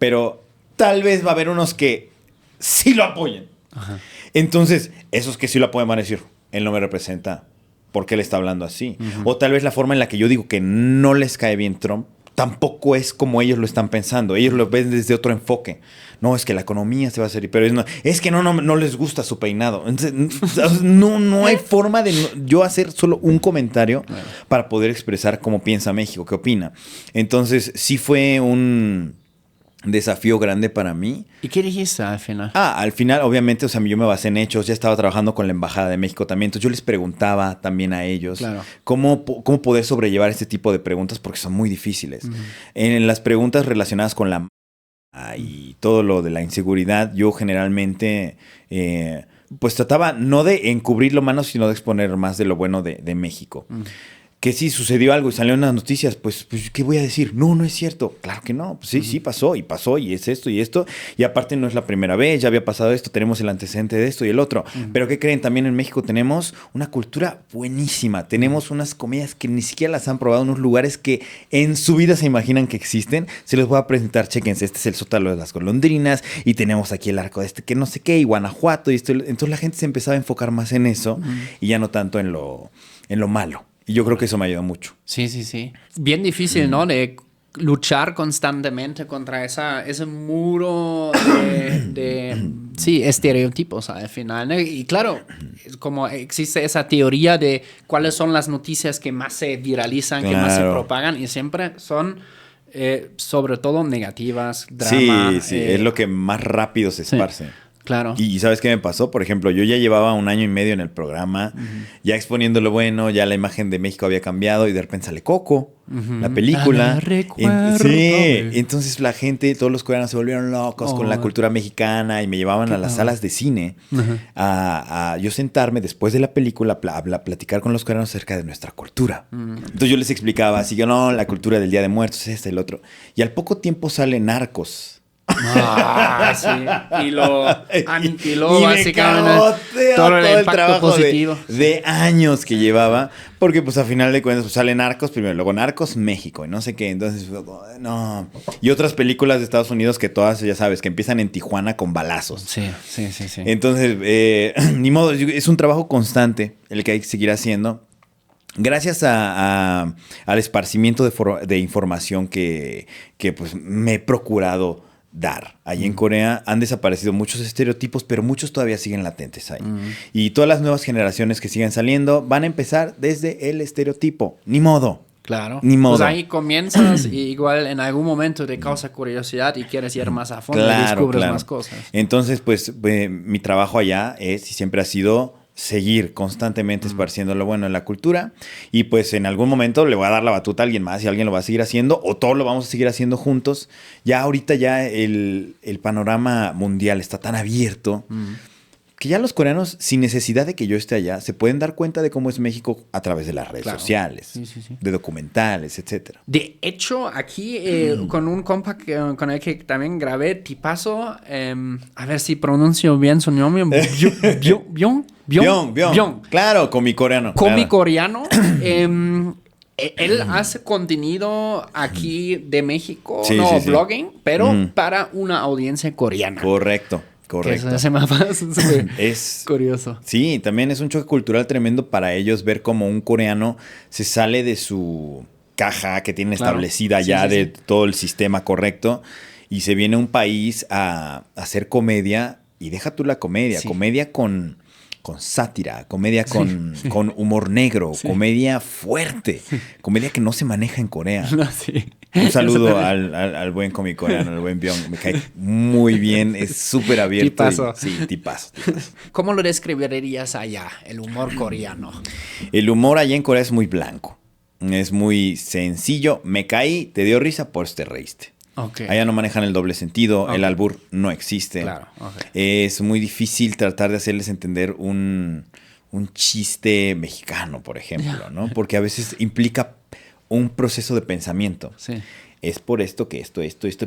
pero tal vez va a haber unos que sí lo apoyen. Ajá. Entonces, esos que sí lo apoyan van a decir, él no me representa, ¿por qué le está hablando así? O tal vez la forma en la que yo digo que no les cae bien Trump tampoco es como ellos lo están pensando. Ellos lo ven desde otro enfoque. No, es que la economía se va a hacer... Pero es que no les gusta su peinado. Entonces, no hay forma de yo hacer solo un comentario para poder expresar cómo piensa México, qué opina. Entonces, sí fue un desafío grande para mí. ¿Y qué dijiste al final? Al final, obviamente, o sea, yo me basé en hechos. Ya estaba trabajando con la Embajada de México también. Entonces, yo les preguntaba también a ellos cómo poder sobrellevar este tipo de preguntas porque son muy difíciles. En las preguntas relacionadas con la y todo lo de la inseguridad, yo generalmente pues trataba no de encubrir lo malo, sino de exponer más de lo bueno de México. Que si sucedió algo y salieron las noticias, pues, ¿qué voy a decir? No es cierto. Claro que no. Pues sí pasó, y es esto y esto. Y aparte no es la primera vez, ya había pasado esto, tenemos el antecedente de esto y el otro. Pero ¿qué creen? También en México tenemos una cultura buenísima. Tenemos unas comidas que ni siquiera las han probado, unos lugares que en su vida se imaginan que existen. Se los voy a presentar, chéquense. Este es el Sótano de las Golondrinas y tenemos aquí el arco de que no sé qué, y Guanajuato. Y esto. Entonces la gente se empezaba a enfocar más en eso y ya no tanto en lo malo. Y yo creo que eso me ayudó mucho. Sí. Bien difícil, ¿no? De luchar constantemente contra ese muro de estereotipos al final, ¿no? Y claro, como existe esa teoría de cuáles son las noticias que más se viralizan, que más se propagan, y siempre son sobre todo negativas, drama. Sí, es lo que más rápido se esparce. Sí. Claro. ¿Y sabes qué me pasó? Por ejemplo, yo ya llevaba 1 año y medio en el programa, ya exponiendo lo bueno, ya la imagen de México había cambiado y de repente sale Coco, la película. Entonces la gente, todos los coreanos se volvieron locos con la cultura mexicana y me llevaban a las salas de cine a yo sentarme después de la película a platicar con los coreanos acerca de nuestra cultura. Entonces yo les explicaba, así que no, la cultura del Día de Muertos, el otro. Y al poco tiempo sale Narcos. Sí. Y lo aniquiló básicamente todo el trabajo positivo de años que llevaba, porque pues a final de cuentas pues, sale Narcos primero, luego Narcos México y no sé qué, entonces no. Y otras películas de Estados Unidos que todas, ya sabes, que empiezan en Tijuana con balazos. Sí. Entonces, ni modo, es un trabajo constante el que hay que seguir haciendo. Gracias al esparcimiento de información que pues me he procurado dar. Allí en Corea han desaparecido muchos estereotipos, pero muchos todavía siguen latentes ahí. Y todas las nuevas generaciones que siguen saliendo van a empezar desde el estereotipo. Ni modo. Claro. Ni modo. Pues ahí comienzas y igual en algún momento te causa curiosidad y quieres ir más a fondo y descubres más cosas. Entonces, pues, mi trabajo allá es y siempre ha sido seguir constantemente esparciendo lo bueno en la cultura y pues en algún momento le voy a dar la batuta a alguien más y alguien lo va a seguir haciendo o todos lo vamos a seguir haciendo juntos. Ya ahorita ya el panorama mundial está tan abierto que ya los coreanos, sin necesidad de que yo esté allá, se pueden dar cuenta de cómo es México a través de las redes sociales, de documentales, etcétera. De hecho, aquí con un compa con el que también grabé, tipazo, a ver si pronuncio bien su nombre, Byung. Claro, coreano. Coreano. Él hace contenido aquí de México, blogging, pero para una audiencia coreana. Correcto. Es curioso. Sí, también es un choque cultural tremendo para ellos ver cómo un coreano se sale de su caja que tiene establecida de todo el sistema correcto y se viene a un país a hacer comedia y deja tú la comedia, comedia con sátira, comedia con humor negro, comedia fuerte, comedia que no se maneja en Corea. Un saludo al buen cómico coreano, al buen Byung. Me cae muy bien, es súper abierto. Tipazo. Tipazo. ¿Cómo lo describirías allá, el humor coreano? El humor allá en Corea es muy blanco. Es muy sencillo. Me caí, te dio risa, pues te reíste. Okay. Allá no manejan el doble sentido, el albur no existe. Claro, es muy difícil tratar de hacerles entender un chiste mexicano, por ejemplo, ¿no? Porque a veces implica un proceso de pensamiento. Sí. Es por esto que esto,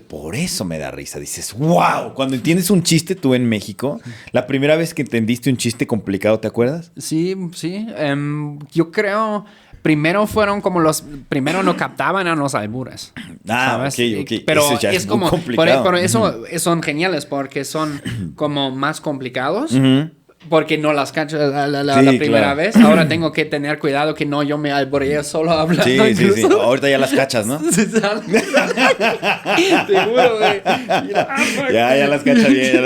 por eso me da risa. Dices, wow, cuando entiendes un chiste tú en México, la primera vez que entendiste un chiste complicado, ¿te acuerdas? Sí. Yo creo, primero fueron como primero no captaban a los albures. ¿Sabes? Ok. Pero eso ya es como, complicado. por eso son geniales, porque son como más complicados. Porque no las cacho la primera vez. Ahora tengo que tener cuidado que no yo me alboree solo hablando. Sí. Ahorita ya las cachas, ¿no? Te juro, güey. Ya las cachas bien,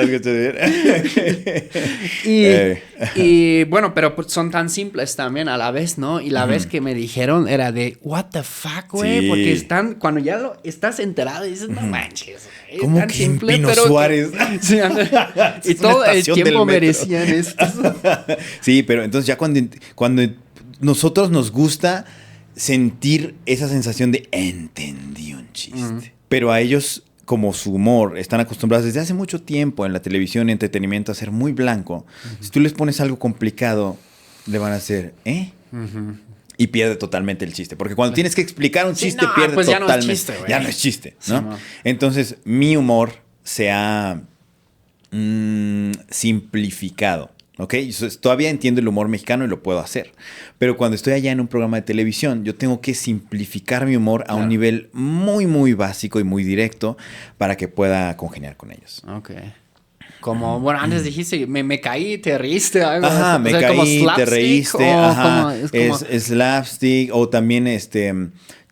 Y bueno, pero son tan simples también a la vez, ¿no? Y la vez que me dijeron era de, what the fuck, güey. Sí. Porque cuando ya estás enterado, dices, no manches. ¿Cómo tan que simple, Pino pero Suárez? Sí, y todo el tiempo me decían esto. Sí, pero entonces ya cuando nosotros nos gusta sentir esa sensación de entendí un chiste. Pero a ellos, como su humor, están acostumbrados desde hace mucho tiempo en la televisión y entretenimiento a ser muy blanco. Si tú les pones algo complicado, le van a hacer, y pierde totalmente el chiste. Porque cuando tienes que explicar un chiste, pierde pues totalmente. Ya no es chiste, ¿no? Sí, entonces, mi humor se ha simplificado. ¿Ok? Todavía entiendo el humor mexicano y lo puedo hacer. Pero cuando estoy allá en un programa de televisión, yo tengo que simplificar mi humor a un nivel muy, muy básico y muy directo para que pueda congeniar con ellos. Ok. Como, bueno, antes dijiste, me caí, te reíste. Algo, ajá, me caí, te reíste. Ajá, es slapstick o también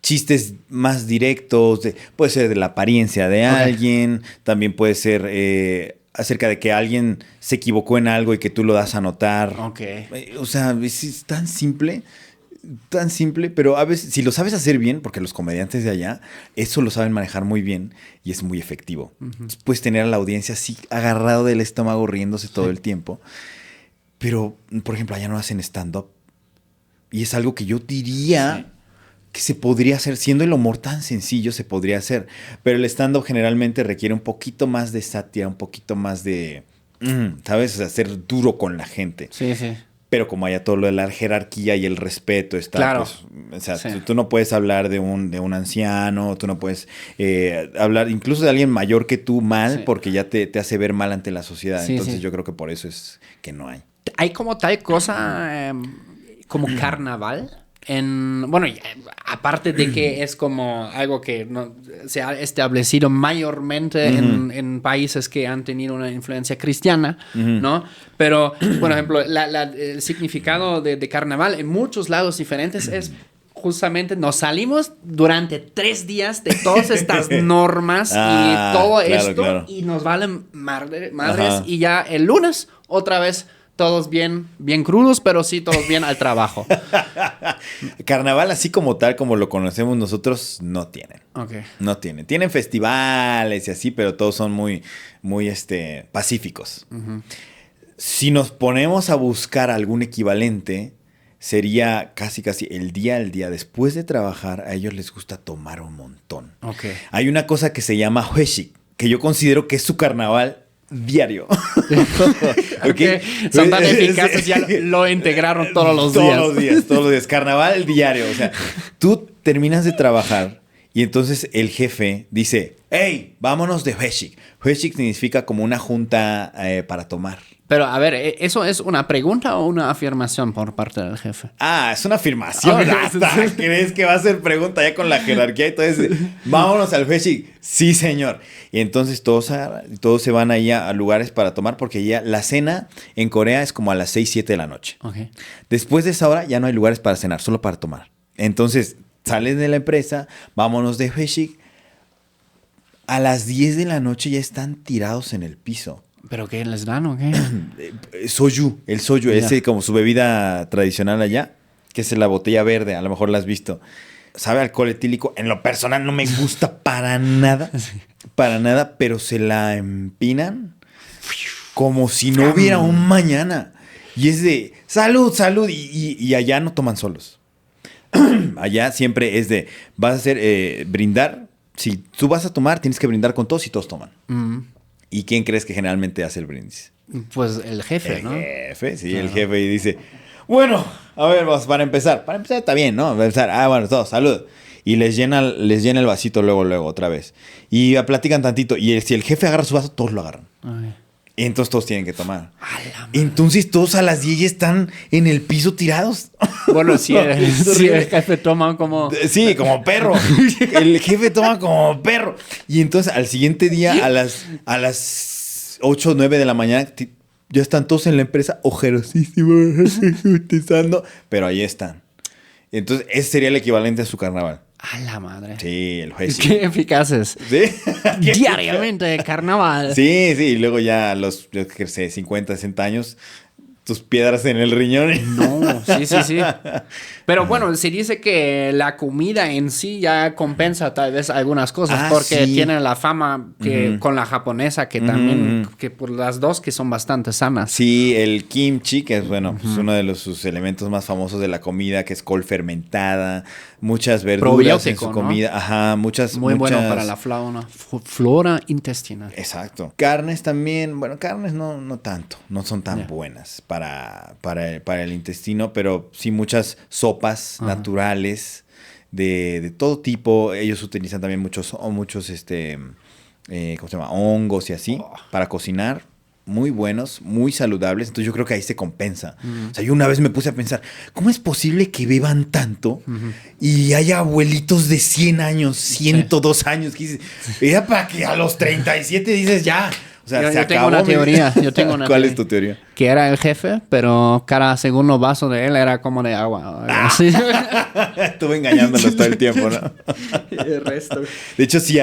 chistes más directos. Puede ser de la apariencia de alguien. También puede ser acerca de que alguien se equivocó en algo y que tú lo das a notar. Ok. O sea, es tan simple, pero a veces, si lo sabes hacer bien, porque los comediantes de allá, eso lo saben manejar muy bien y es muy efectivo. Puedes tener a la audiencia así agarrado del estómago riéndose todo el tiempo. Pero, por ejemplo, allá no hacen stand-up. Y es algo que yo diría que se podría hacer, siendo el humor tan sencillo, se podría hacer. Pero el stand-up generalmente requiere un poquito más de sátira, un poquito más de, ¿sabes? O sea, ser duro con la gente. Sí. Pero como haya todo lo de la jerarquía y el respeto está, claro. Pues, o sea, tú no puedes hablar de un anciano, tú no puedes hablar incluso de alguien mayor que tú mal, porque ya te hace ver mal ante la sociedad. Entonces yo creo que por eso es que no hay. ¿Hay como tal cosa como carnaval? Bueno, aparte de que es como algo que se ha establecido mayormente en países que han tenido una influencia cristiana, ¿no? Pero, por ejemplo, el significado de carnaval en muchos lados diferentes es justamente nos salimos durante 3 días de todas estas normas y todo esto y nos valen madres y ya el lunes otra vez todos bien crudos, pero sí todos bien al trabajo. Carnaval, así como tal, como lo conocemos nosotros, no tienen. Okay. No tienen. Tienen festivales y así, pero todos son muy, muy pacíficos. Si nos ponemos a buscar algún equivalente, sería casi el día después de trabajar, a ellos les gusta tomar un montón. Okay. Hay una cosa que se llama Hueshik, que yo considero que es su carnaval diario. Okay. Son tan eficaces, ya lo integraron todos los días. Todos los días. Carnaval diario. O sea, tú terminas de trabajar y entonces el jefe dice, hey, vámonos de Hueshik. Hueshik significa como una junta para tomar. Pero, a ver, ¿eso es una pregunta o una afirmación por parte del jefe? Es una afirmación. Okay. ¿Crees que va a ser pregunta ya con la jerarquía? Entonces, vámonos al Hueshik. Sí, señor. Y entonces todos se van ahí a lugares para tomar porque ya la cena en Corea es como a las 6, 7 de la noche. Okay. Después de esa hora ya no hay lugares para cenar, solo para tomar. Entonces, salen de la empresa, vámonos de Hueshik. A las 10 de la noche ya están tirados en el piso. ¿Pero qué les dan o qué? Soju, el soju, ese como su bebida tradicional allá, que es la botella verde, a lo mejor la has visto. Sabe alcohol etílico, en lo personal no me gusta para nada, pero se la empinan como si no hubiera un mañana. Y es de, salud, y allá no toman solos. Allá siempre es de, vas a hacer, brindar, si tú vas a tomar, tienes que brindar con todos y todos toman. ¿Y quién crees que generalmente hace el brindis? Pues el jefe, ¿no? El jefe, sí, el jefe. Y dice, bueno, a ver, vamos, para empezar está bien, ¿no? Para empezar, bueno, todos, salud. Y les llena el vasito luego, otra vez. Y platican tantito. Y si el jefe agarra su vaso, todos lo agarran. Okay. Y entonces todos tienen que tomar. Entonces todos a las 10 ya están en el piso tirados. Bueno, si el jefe toma como... Sí, como perro. El jefe toma como perro. Y entonces al siguiente día, a las 8 o 9 de la mañana, ya están todos en la empresa ojerosísimos, utilizando, pero ahí están. Entonces ese sería el equivalente a su carnaval. A la madre. Sí, el juez. Qué eficaces. ¿Sí? Diariamente, carnaval. Sí, sí. Y luego ya a los, yo qué sé, 50, 60 años, tus piedras en el riñón. No, sí. Pero bueno, se dice que la comida en sí ya compensa tal vez algunas cosas. Porque tiene la fama que con la japonesa que también, que por las dos que son bastante sanas. Sí, el kimchi, que es bueno, pues uno de sus elementos más famosos de la comida, que es col fermentada, muchas verduras en su comida. ¿No? Ajá, muchas. Muy bueno para la flora intestinal. Exacto. Carnes también, bueno, carnes no tanto, no son tan buenas para el intestino, pero sí muchas sopas naturales de todo tipo. Ellos utilizan también muchos ¿cómo se llama? Hongos y así para cocinar. Muy buenos, muy saludables. Entonces yo creo que ahí se compensa. O sea, yo una vez me puse a pensar, ¿cómo es posible que beban tanto y haya abuelitos de 100 años, 102 años? Era para que a los 37 dices ya... O sea, yo tengo una teoría. ¿Cuál es tu teoría? Que era el jefe, pero cada segundo vaso de él era como de agua. Estuve engañándolos todo el tiempo, ¿no? El resto. De hecho, sí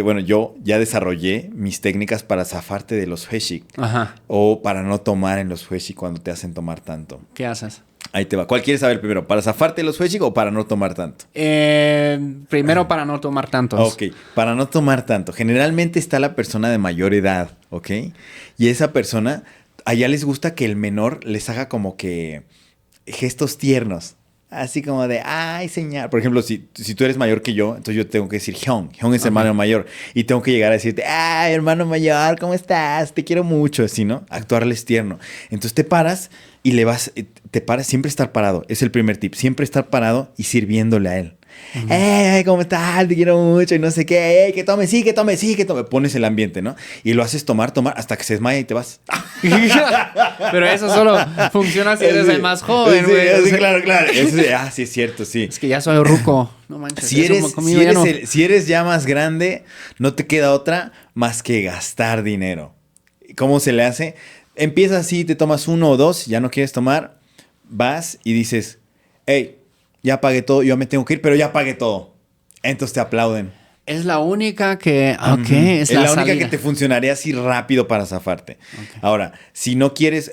bueno, yo ya desarrollé mis técnicas para zafarte de los fueshi. Ajá. O para no tomar en los fueshi cuando te hacen tomar tanto. ¿Qué haces? Ahí te va. ¿Cuál quieres saber primero? ¿Para zafarte de los fueshi o para no tomar tanto? Primero para no tomar tantos. Ok, para no tomar tanto. Generalmente está la persona de mayor edad, ¿ok? Y esa persona, allá les gusta que el menor les haga como que gestos tiernos. Así como de, ay, señor. Por ejemplo, si tú eres mayor que yo, entonces yo tengo que decir Hyung. Hyung es hermano mayor. Y tengo que llegar a decirte, ay, hermano mayor, ¿cómo estás? Te quiero mucho. Así, ¿no? Actuarles tierno. Entonces te paras y siempre estar parado. Es el primer tip. Siempre estar parado y sirviéndole a él. ¿Cómo estás? Te quiero mucho y no sé qué. Que tome. Pones el ambiente, ¿no? Y lo haces tomar hasta que se desmaya y te vas. Pero eso solo funciona si eres el más joven, güey. Sí, claro. Sí, es cierto, sí. Es que ya soy ruco. No manches. Si eres ya más grande, no te queda otra más que gastar dinero. ¿Cómo se le hace? Empiezas así, te tomas 1 o 2, ya no quieres tomar, vas y dices, hey, ya pagué todo, yo me tengo que ir, pero ya pagué todo. Entonces te aplauden. Es la única que... Ok, es la única que te funcionaría así rápido para zafarte. Okay. Ahora, si no quieres...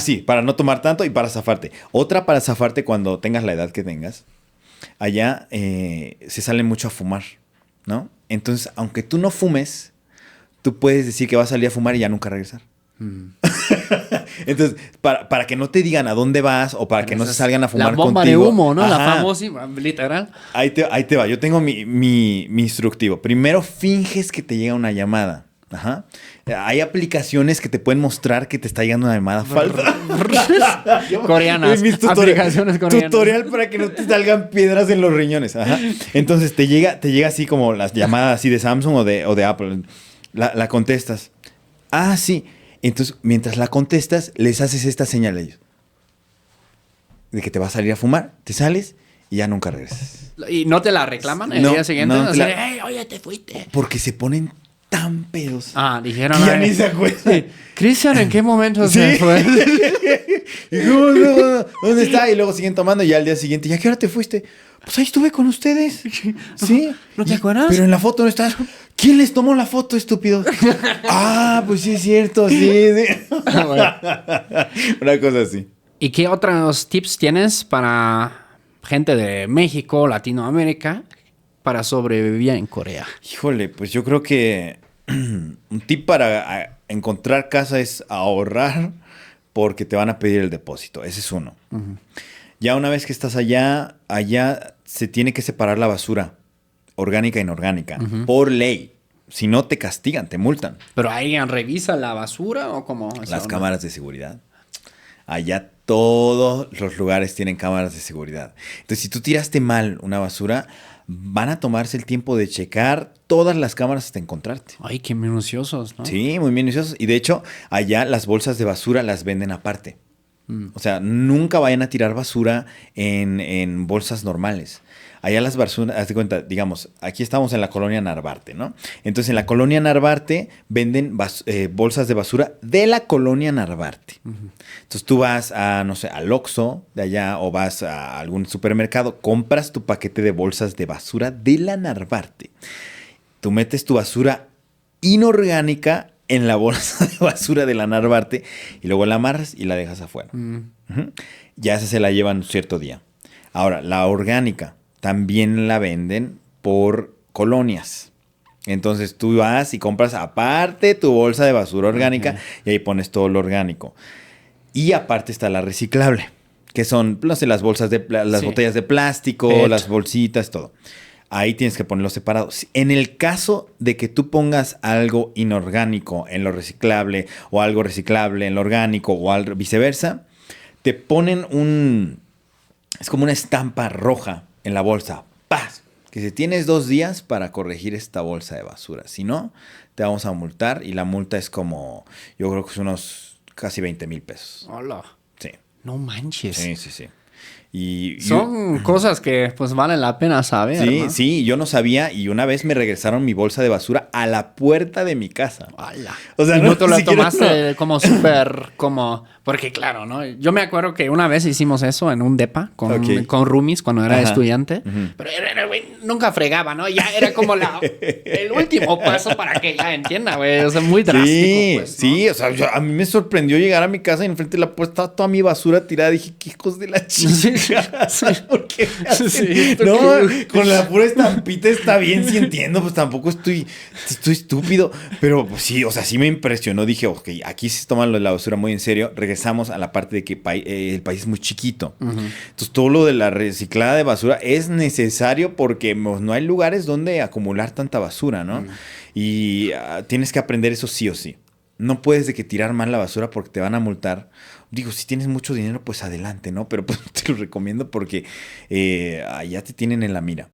sí, para no tomar tanto y para zafarte. Otra para zafarte cuando tengas la edad que tengas. Allá se sale mucho a fumar, ¿no? Entonces, aunque tú no fumes, tú puedes decir que vas a salir a fumar y ya nunca regresar. Entonces, para que no te digan a dónde vas o para que no se salgan a fumar contigo. La bomba contigo, de humo, ¿no? Ajá. La famosa, literal. Ahí te va. Yo tengo mi instructivo. Primero finges que te llega una llamada. Ajá. Hay aplicaciones que te pueden mostrar que te está llegando una llamada falsa. Coreanas. Aplicaciones coreanas. Tutorial para que no te salgan piedras en los riñones. Ajá. Entonces te llega así como las llamadas así de Samsung o de Apple. La contestas. Ah, sí. Entonces, mientras la contestas, les haces esta señal a ellos. De que te vas a salir a fumar, te sales y ya nunca regresas. ¿Y no te la reclaman el día siguiente? No, hey, oye, te fuiste. Porque se ponen tan pedos. Dijeron... Que ya ni se acuerdan. Sí. Cristian, ¿en qué momento se fue? ¿Y dónde está? Y luego siguen tomando y ya al día siguiente, ¿ya qué hora te fuiste? Pues ahí estuve con ustedes. ¿Sí? ¿No te acuerdas? Pero en la foto no estás. ¿Quién les tomó la foto, estúpido? Pues sí es cierto, sí. Una cosa así. ¿Y qué otros tips tienes para gente de México, Latinoamérica, para sobrevivir en Corea? Híjole, pues yo creo que un tip para encontrar casa es ahorrar porque te van a pedir el depósito. Ese es uno. Uh-huh. Ya una vez que estás allá se tiene que separar la basura orgánica e inorgánica, por ley. Si no, te castigan, te multan. ¿Pero alguien revisa la basura o cómo? Las cámaras de seguridad. Allá todos los lugares tienen cámaras de seguridad. Entonces, si tú tiraste mal una basura, van a tomarse el tiempo de checar todas las cámaras hasta encontrarte. Ay, qué minuciosos, ¿no? Sí, muy minuciosos. Y de hecho, allá las bolsas de basura las venden aparte. O sea, nunca vayan a tirar basura en bolsas normales. Allá las basuras, haz de cuenta, digamos, aquí estamos en la colonia Narvarte, ¿no? Entonces, en la colonia Narvarte venden bolsas de basura de la colonia Narvarte. Entonces, tú vas a, no sé, al Oxxo de allá o vas a algún supermercado, compras tu paquete de bolsas de basura de la Narvarte. Tú metes tu basura inorgánica en la bolsa de basura de la Narvarte y luego la amarras y la dejas afuera. Ya esa se la llevan cierto día. Ahora, la orgánica también la venden por colonias. Entonces tú vas y compras aparte tu bolsa de basura orgánica y ahí pones todo lo orgánico. Y aparte está la reciclable, que son, no sé, las bolsas de las botellas de plástico, las bolsitas, todo. Ahí tienes que ponerlos separados. En el caso de que tú pongas algo inorgánico en lo reciclable o algo reciclable en lo orgánico o viceversa, te ponen es como una estampa roja en la bolsa. ¡Paz! Que si tienes 2 días para corregir esta bolsa de basura. Si no, te vamos a multar y la multa es como, yo creo que es unos casi 20,000 pesos. Hola. Sí. No manches. Sí. Y son cosas que pues valen la pena saber. Sí, ¿no? sí, yo no sabía y una vez me regresaron mi bolsa de basura a la puerta de mi casa. ¡Hala! O sea, y no te lo tomaste no. como súper, porque claro, ¿no? Yo me acuerdo que una vez hicimos eso en un depa con roomies cuando era estudiante, pero güey, nunca fregaba, ¿no? Ya era como el último paso para que ya entienda, güey. O sea, muy drástico. Sí, pues, ¿no? sí, o sea, a mí me sorprendió llegar a mi casa y enfrente de la puerta estaba toda mi basura tirada. Dije, qué hijos de la chica. ¿Por qué? No, con la pura estampita está bien, sí entiendo, pues tampoco estoy estúpido. Pero pues sí, o sea, sí me impresionó. Dije, ok, aquí se toman la basura muy en serio. Regresamos a la parte de que el país es muy chiquito. Entonces, todo lo de la reciclada de basura es necesario porque pues, no hay lugares donde acumular tanta basura, ¿no? Y tienes que aprender eso sí o sí. No puedes de que tirar mal la basura porque te van a multar. Digo, si tienes mucho dinero, pues adelante, ¿no? Pero pues te lo recomiendo porque allá te tienen en la mira.